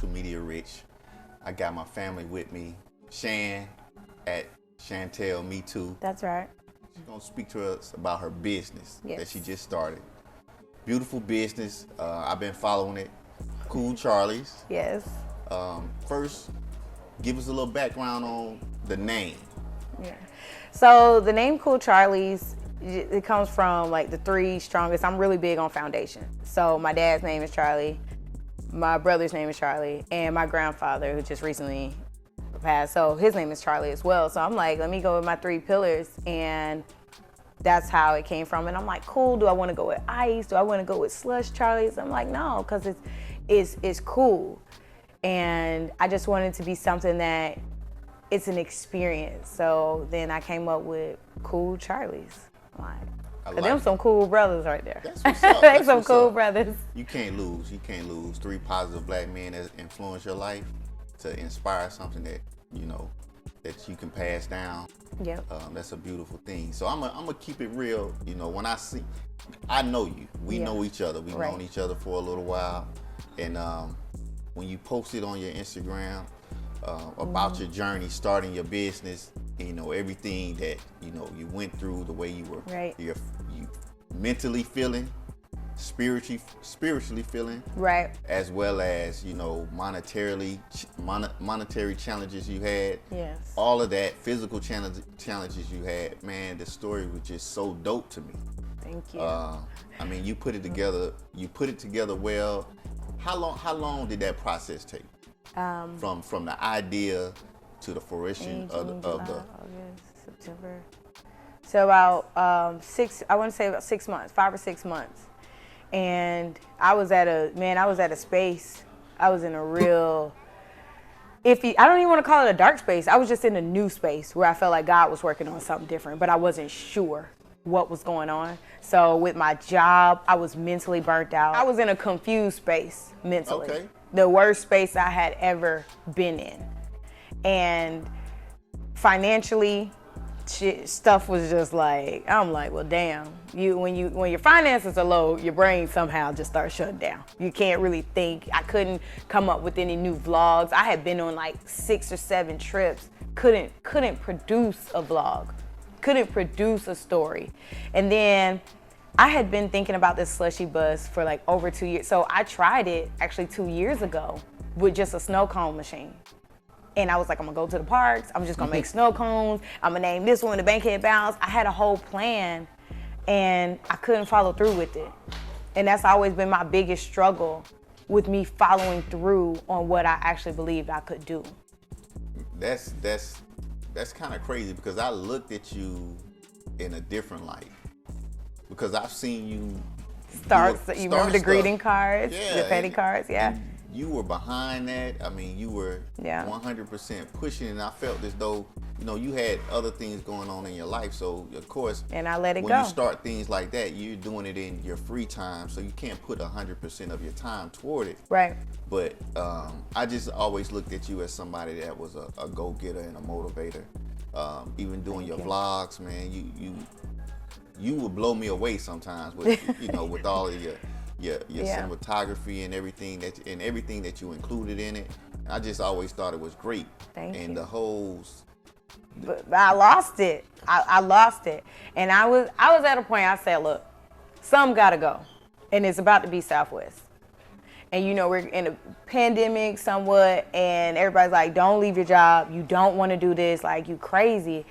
social media rich. I got my family with me. Shan at Chantel Me Too. That's right. She's gonna speak to us about her business that she Yes. just started. Beautiful business. I've been following it. Cool Charlie's. Yes. First, give us a little background on the name. Yeah. So the name Cool Charlie's, it comes from like the three strongest. I'm really big on foundation. So my dad's name is Charlie, my brother's name is Charlie, and my grandfather, who just recently passed, so his name is Charlie as well. So I'm like, let me go with my three pillars, and that's how it came from. And I'm like, cool, do I want to go with ice? Do I want to go with slush Charlie's? I'm like, no, because it's cool. And I just wanted to be something that it's an experience. So then I came up with Cool Charlie's. Like them some cool brothers right there. That's what's up. That's some cool brothers. You can't lose. You can't lose. 3 positive black men that influence your life to inspire something that, you know, that you can pass down. Yep. That's a beautiful thing. So I'm gonna keep it real. You know, when I know you. We know each other. We've known each other for a little while. And when you posted on your Instagram about your journey, starting your business, you know, everything that, you know, you went through, the way you were you mentally feeling, spiritually feeling, right, as well as, you know, monetary challenges you had. Yes. All of that, physical challenges you had. Man, the story was just so dope to me. Thank you. I mean, you put it together. You put it together well. How long did that process take? From the idea to the fruition of the August, September. So about I want to say about 6 months, 5 or 6 months. And I was at a space. I was in a real, I don't even want to call it a dark space. I was just in a new space where I felt like God was working on something different, but I wasn't sure what was going on. So with my job, I was mentally burnt out. I was in a confused space mentally. Okay. The worst space I had ever been in. And financially, stuff was just like, I'm like, well, damn. When your finances are low, your brain somehow just starts shutting down. You can't really think. I couldn't come up with any new vlogs. I had been on like 6 or 7 trips. Couldn't produce a vlog. Couldn't produce a story. And then I had been thinking about this slushy bus for like over 2 years. So I tried it actually 2 years ago with just a snow cone machine. And I was like, I'm gonna go to the parks. I'm just gonna make snow cones. I'm gonna name this one the Bankhead Bounce. I had a whole plan and I couldn't follow through with it. And that's always been my biggest struggle with me following through on what I actually believed I could do. That's kind of crazy because I looked at you in a different light. Because I've seen you you remember the greeting cards, the petty cards, You were behind that. I mean, you were 100% pushing, and I felt as though, you know, you had other things going on in your life. So, of course, and I let it when go. You start things like that, you're doing it in your free time, so you can't put 100% of your time toward it. Right. But I just always looked at you as somebody that was a go-getter and a motivator. Even doing your vlogs, man, you would blow me away sometimes with with all of your cinematography and everything that you included in it. I just always thought it was great. Thank you. And the whole. But I lost it. I lost it, and I was at a point. I said, look, some gotta go, and it's about to be Southwest. And you know we're in a pandemic somewhat, and everybody's like, don't leave your job. You don't want to do this. Like, you crazy.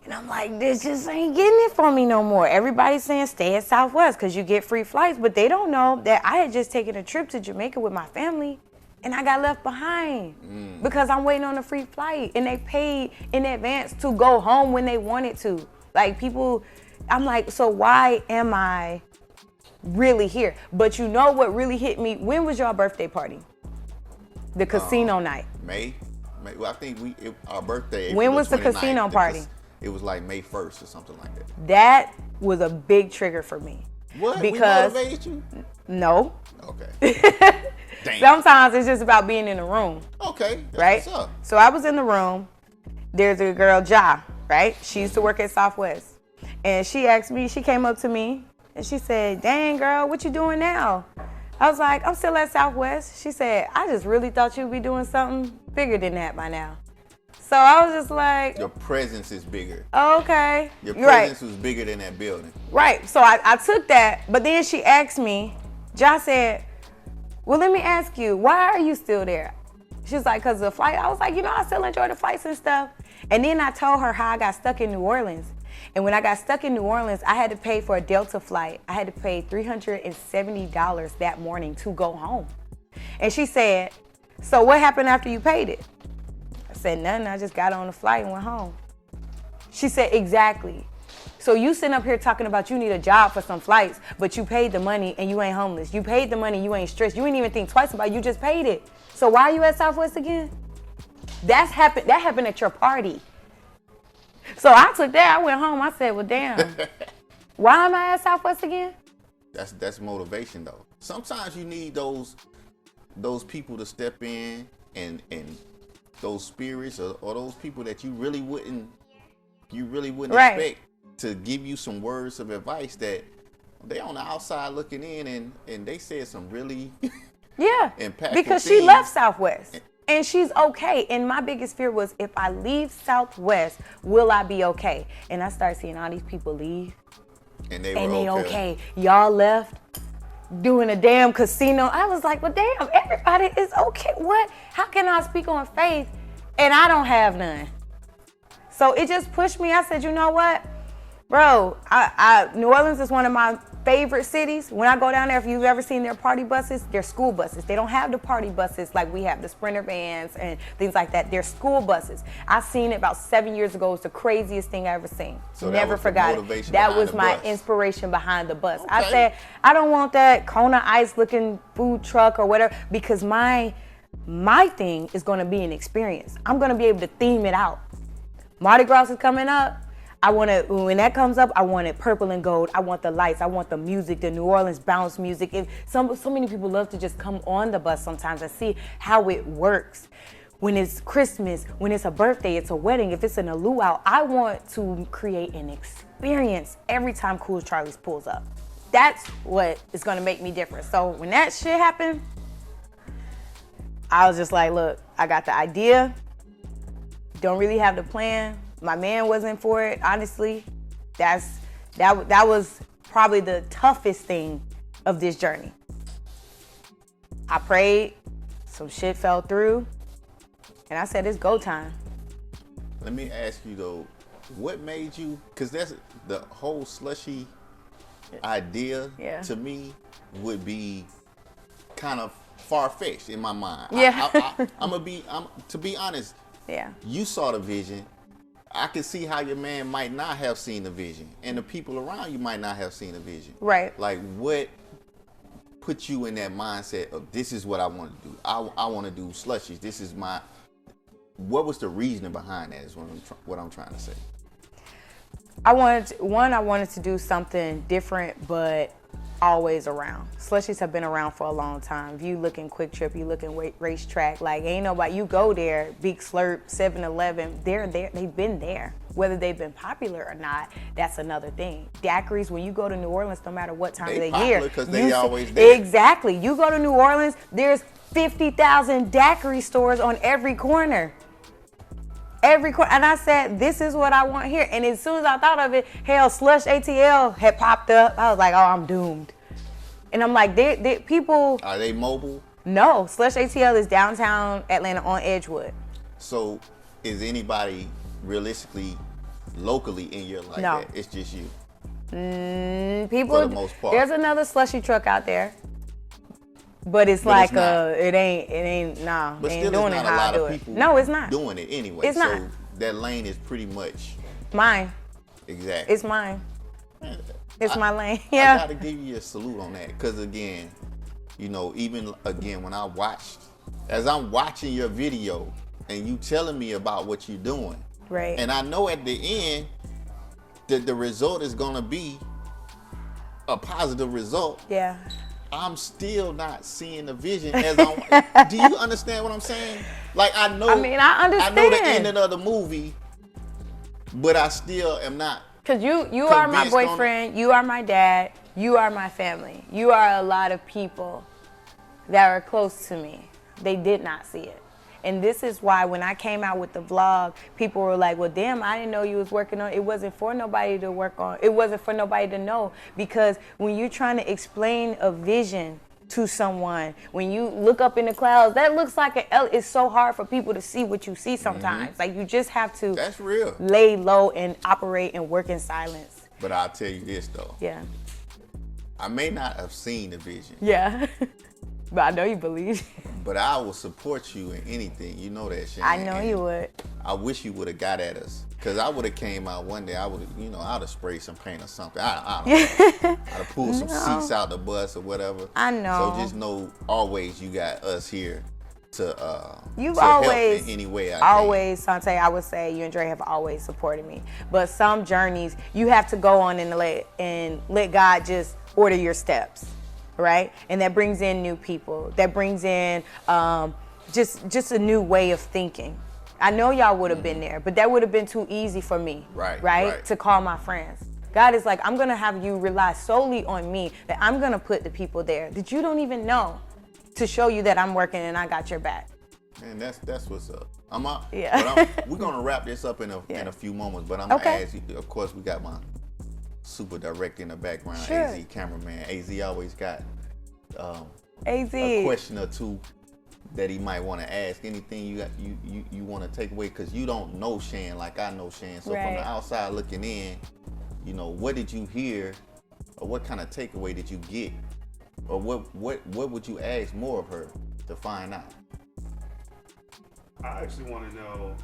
And I'm like, this just ain't getting it for me no more. Everybody's saying stay at Southwest because you get free flights, but they don't know that I had just taken a trip to Jamaica with my family and I got left behind because I'm waiting on a free flight and they paid in advance to go home when they wanted to. Like people, I'm like, so why am I really here? But you know what really hit me? When was your birthday party? The casino night. May. Well, I think our birthday. When was the casino party? It was like May 1st or something like that. That was a big trigger for me. What? Because we motivated you? No. Okay. Damn. Sometimes it's just about being in the room. Okay. Right? What's up? So I was in the room. There's a girl, Ja, right? She used to work at Southwest. And she came up to me and she said, dang girl, what you doing now? I was like, I'm still at Southwest. She said, I just really thought you'd be doing something bigger than that by now. So I was just like, your presence is bigger. Oh, okay. Your presence was bigger than that building. Right. So I took that, but then she asked me, Josh said, well, let me ask you, why are you still there? She was like, because of the flight. I was like, I still enjoy the flights and stuff. And then I told her how I got stuck in New Orleans. And when I got stuck in New Orleans, I had to pay for a Delta flight. I had to pay $370 that morning to go home. And she said, so what happened after you paid it? I said, nothing. I just got on the flight and went home. She said, exactly. So you sitting up here talking about you need a job for some flights, but you paid the money and you ain't homeless. You paid the money, you ain't stressed. You ain't even think twice about it. You just paid it. So why are you at Southwest again? That happened at your party. So I took that, I went home, I said, well, damn, why am I at Southwest again? That's motivation, though. Sometimes you need those people to step in and those spirits or those people that you really wouldn't expect to give you some words of advice that they on the outside looking in and they said some really impactful because things. She left Southwest. And she's okay. And my biggest fear was, if I leave Southwest, will I be okay? And I started seeing all these people leave. And they were okay. Y'all left doing a damn casino. I was like, well, damn, everybody is okay. What? How can I speak on faith and I don't have none? So it just pushed me. I said, you know what? Bro, New Orleans is one of my favorite cities. When I go down there, if you've ever seen their party buses, they're school buses. They don't have the party buses like we have, the Sprinter vans and things like that. They're school buses. I seen it about 7 years ago. It's the craziest thing I ever seen. So never forgot it. That was my inspiration behind the bus. Okay. I said, I don't want that Kona Ice looking food truck or whatever, because my thing is going to be an experience. I'm going to be able to theme it out. Mardi Gras is coming up. When that comes up, I want it purple and gold. I want the lights. I want the music, the New Orleans bounce music. So many people love to just come on the bus sometimes and see how it works. When it's Christmas, when it's a birthday, it's a wedding, if it's an luau, I want to create an experience every time Cool Charlie's pulls up. That's what is going to make me different. So when that shit happened, I was just like, look, I got the idea. Don't really have the plan. My man wasn't for it, honestly. That was probably the toughest thing of this journey. I prayed, some shit fell through, and I said, it's go time. Let me ask you though, what made you, because that's the whole slushy idea to me would be kind of far-fetched in my mind. Yeah. To be honest, yeah. You saw the vision. I can see how your man might not have seen the vision, and the people around you might not have seen the vision. Right. Like, what put you in that mindset of, this is what I want to do? I want to do slushies. This is my. What was the reasoning behind that? Is what I'm trying to say. I wanted to do something different, but always around. Slushies have been around for a long time. If you look in Quick Trip, you look in Racetrack, like ain't nobody, you go there, Big Slurp, 7-Eleven, they're there, they've been there. Whether they've been popular or not, that's another thing. Daiquiris, when you go to New Orleans, no matter what time of the year. Because they always there. Exactly. You go to New Orleans, there's 50,000 daiquiri stores on every corner. And I said, this is what I want here. And as soon as I thought of it, hell, Slush ATL had popped up. I was like, oh, I'm doomed. And I'm like, people. Are they mobile? No, Slush ATL is downtown Atlanta on Edgewood. So is anybody realistically, locally in your life? No. It's just you? People, for the most part. There's another slushy truck out there. But it's like it ain't nah. But ain't still, doing it's it not a how lot I do of it. people No, it's not doing it anyway. It's not. So that lane is pretty much mine. Exactly. It's mine. It's my lane. I Yeah. gotta give you a salute on that, because again, even again when as I'm watching your video and you telling me about what you're doing, right? And I know at the end that the result is gonna be a positive result. Yeah. I'm still not seeing the vision as I'm. Do you understand what I'm saying? Like, I know. I mean, I understand. I know the ending of the movie, but I still am not. Because you are my boyfriend. You are my dad. You are my family. You are a lot of people that are close to me, they did not see it. And this is why when I came out with the vlog, people were like, well, damn, I didn't know you was working on it. It wasn't for nobody to work on. It wasn't for nobody to know. Because when you're trying to explain a vision to someone, when you look up in the clouds, that looks like it's so hard for people to see what you see sometimes. Mm-hmm. Like, you just have to That's real. Lay low and operate and work in silence. But I'll tell you this, though. Yeah. I may not have seen the vision. Yeah. But I know you believe. But I will support you in anything. You know that, Shane. I know you would. I wish you would have got at us. Because I would have came out one day, I would have, I'd have sprayed some paint or something. I don't know. I'd have pulled some seats out the bus or whatever. I know. So just know, always you got us here to You've to always, help in any way I always, Sante, I would say you and Dre have always supported me. But some journeys, you have to go on and let God just order your steps. Right? And that brings in new people. That brings in just a new way of thinking. I know y'all would have been there, but that would have been too easy for me. Right? To call my friends. God is like, I'm going to have you rely solely on me, that I'm going to put the people there that you don't even know, to show you that I'm working and I got your back. Man, that's what's up. I'm up. Yeah. We're going to wrap this up in a few moments, but I'm going to ask you, of course, we got my super director in the background, sure. AZ cameraman. AZ always got AZ. a question or two that he might want to ask. Anything you want to take away, because you don't know Shan like I know Shan. So from the outside looking in, what did you hear, or what kind of takeaway did you get, or what would you ask more of her to find out? I actually want to know,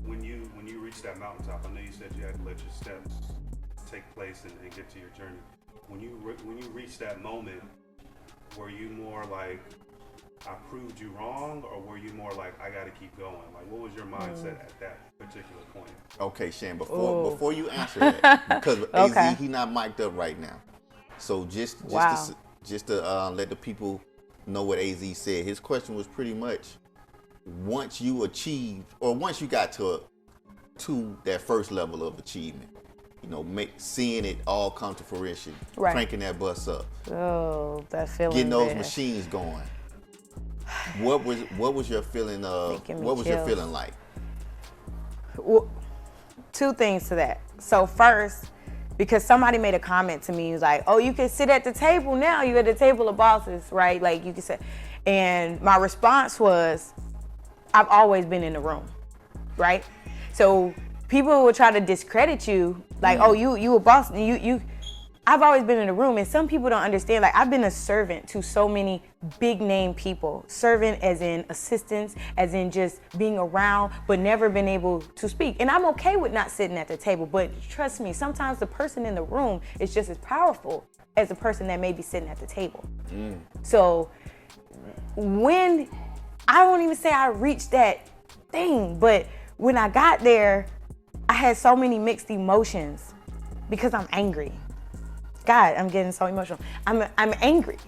when you reach that mountaintop, I know you said you had to let your steps take place and get to your journey. When you reach that moment, were you more like, I proved you wrong, or were you more like, I got to keep going? Like, what was your mindset at that particular point? Okay, Shan, before you answer that, because AZ, he not mic'd up right now. So just to let the people know what AZ said, his question was pretty much, once you achieved, or once you got to that first level of achievement, seeing it all come to fruition, cranking that bus up, that feeling, getting those machines going. What was your feeling of? What was your feeling like? Well, two things to that. So first, because somebody made a comment to me, he was like, "Oh, you can sit at the table now. You at the table of bosses, right? Like you can sit." And my response was, "I've always been in the room, right? So people will try to discredit you, like, oh, you a boss, you. I've always been in the room, and some people don't understand. Like, I've been a servant to so many big name people. Servant as in assistants, as in just being around, but never been able to speak. And I'm okay with not sitting at the table, but trust me, sometimes the person in the room is just as powerful as the person that may be sitting at the table. So when, I won't even say I reached that thing, but when I got there, I had so many mixed emotions because I'm angry. God, I'm getting so emotional. I'm angry.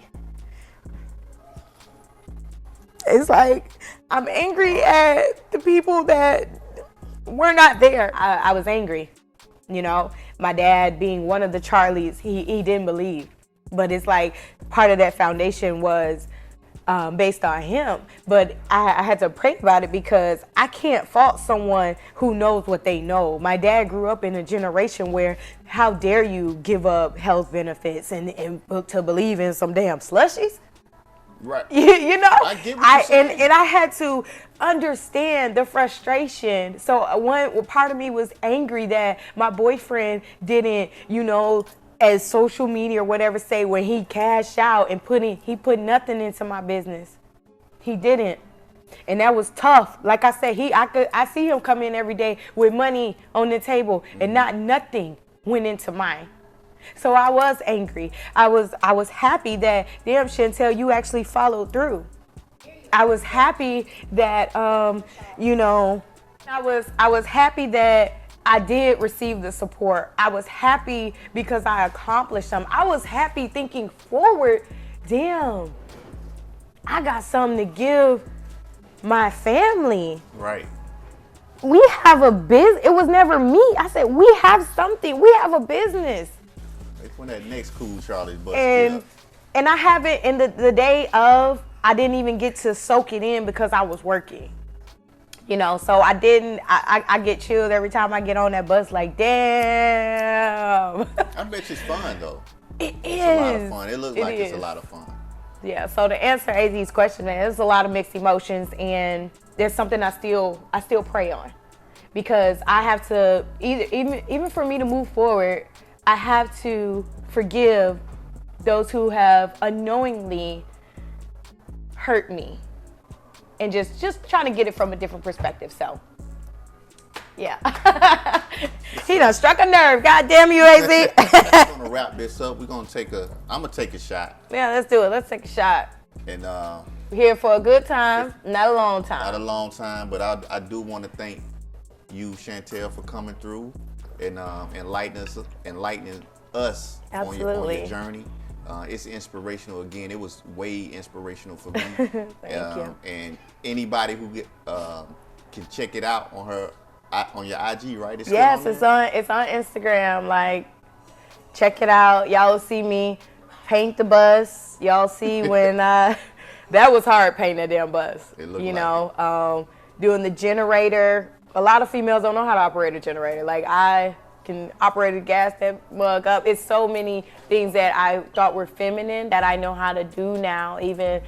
It's like, I'm angry at the people that were not there. I was angry. My dad being one of the Charlies, he didn't believe. But it's like, part of that foundation was based on him. But I had to pray about it, because I can't fault someone who knows what they know. My dad grew up in a generation where, how dare you give up health benefits and to believe in some damn slushies? Right. I get what you're saying. And I had to understand the frustration. So one part of me was angry that my boyfriend didn't, as social media or whatever say, when he cashed out and he put nothing into my business. He didn't. And that was tough. Like I said, I see him come in every day with money on the table, and nothing went into mine. So I was angry. I was happy that, damn, Chantel, you actually followed through. I was happy that I was happy that I did receive the support. I was happy because I accomplished something. I was happy thinking forward, damn, I got something to give my family. Right. We have a business. It was never me. I said, we have something. We have a business. It's when that next cool Charlie's bus. And I haven't, in the day of, I didn't even get to soak it in because I was working. You know, so I get chilled every time I get on that bus, like, damn. I bet it's fun, though. It's a lot of fun. It looks like it's a lot of fun. Yeah, so to answer AZ's question, man, there's a lot of mixed emotions, and there's something I still pray on. Because I have to, even for me to move forward, I have to forgive those who have unknowingly hurt me. And just trying to get it from a different perspective. So, yeah. He done struck a nerve. God damn you, AZ. We're going to wrap this up. I'm going to take a shot. Yeah, let's do it. Let's take a shot. And we're here for a good time, not a long time. Not a long time, but I do want to thank you, Chantel, for coming through and enlightening us on your journey. It's inspirational. Again, it was way inspirational for me. Thank you. And anybody who can check it out on your IG, right? It's on Instagram. Like, check it out. Y'all will see me paint the bus. Y'all see when that was hard painting that damn bus. It looked doing the generator. A lot of females don't know how to operate a generator. Like, I can operate a gas that mug up. It's so many things that I thought were feminine that I know how to do now even.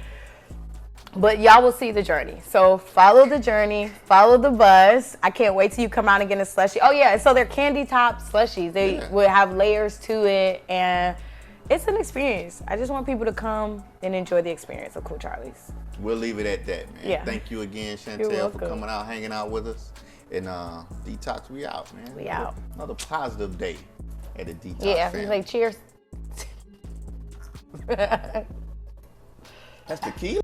But y'all will see the journey. So follow the journey, follow the bus. I can't wait till you come out and get a slushie. Oh yeah, so they're candy top slushies. They will have layers to it, and it's an experience. I just want people to come and enjoy the experience of Cool Charlie's. We'll leave it at that, man. Yeah. Thank you again, Chantel, for coming out, hanging out with us. And Detox, we out, man. We out. Another positive day at the Detox family. Like cheers. That's the key.